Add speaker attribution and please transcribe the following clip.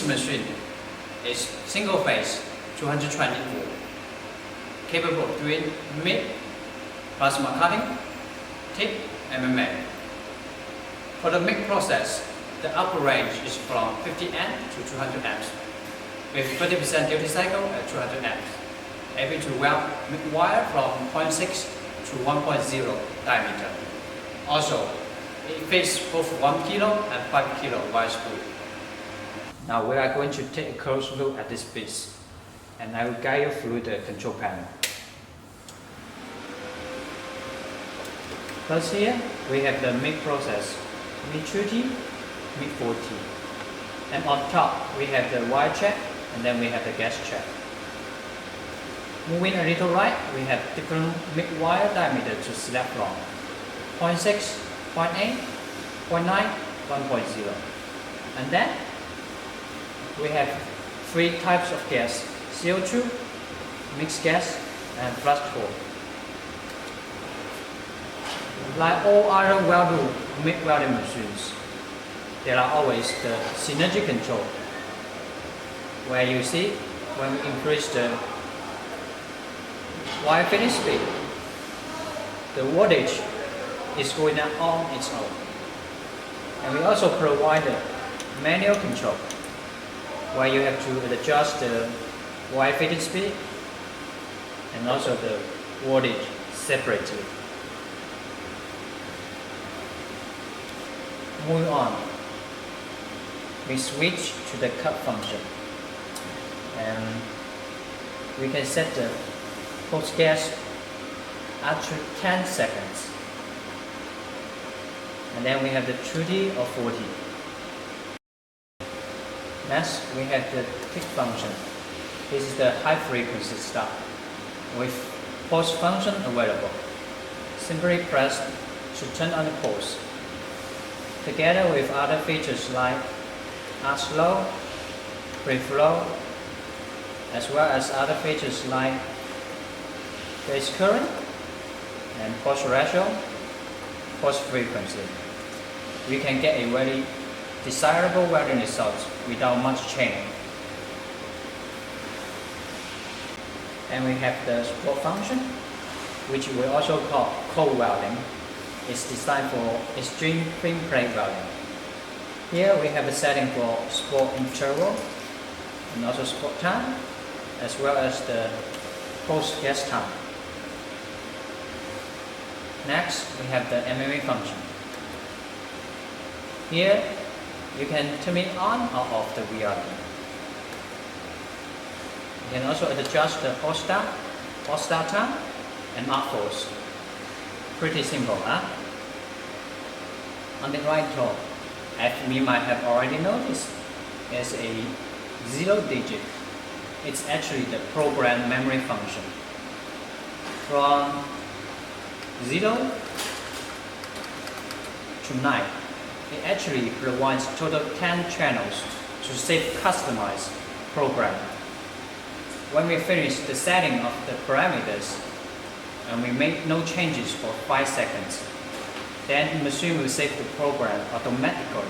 Speaker 1: machine is single phase 220 volt, capable of doing MIG, plasma cutting, TIG, and MMA. For the MIG process, the output range is from 50 amps to 200 amps, with 30% duty cycle at 200 amps, able to weld MIG wire from 0.6 to 1.0 diameter. Also, it fits both 1 kilo and 5 kilo wire spool. Now we are going to take a close look at this piece, and I will guide you through the control panel. First here, we have the MIG process, MIG-30, MIG-40. And on top, we have the wire check, and then we have the gas check. Moving a little right, we have different MIG wire diameter to select from: 0.6, 0.8, 0.9, 1.0. And then we have 3 types of gas: CO2, mixed gas, and FLUX core. Like all other MIG welding machines, there are always the Synergic Control, where you see when we increase the wire finish speed, the voltage is going up on its own. And we also provide the manual control, where you have to adjust the wire fitting speed and also the voltage separately. Moving on, we switch to the cut function, and we can set the post gas after 10 seconds. And then we have the 30 or 40. Next, we have the tick function. This is the high frequency start with pulse function available. Simply press to turn on the pulse. Together with other features like arc slow, free-flow, as well as other features like phase current and pulse ratio, pulse frequency, we can get a very desirable welding result without much chaining. And we have the sport function, which we also call cold welding. It's designed for extreme thin plate welding. Here we have a setting for sport interval and also sport time, as well as the post gas time. Next, we have the MMA function. Here, you can turn it on or off the VRD. You can also adjust the hot start time, and arc force. Pretty simple, huh? On the right top, as we might have already noticed, is a 0 digit. It's actually the program memory function. From 0 to 9, it actually provides total 10 channels to self-customize program. When we finish the setting of the parameters and we make no changes for 5 seconds, then the machine will save the program automatically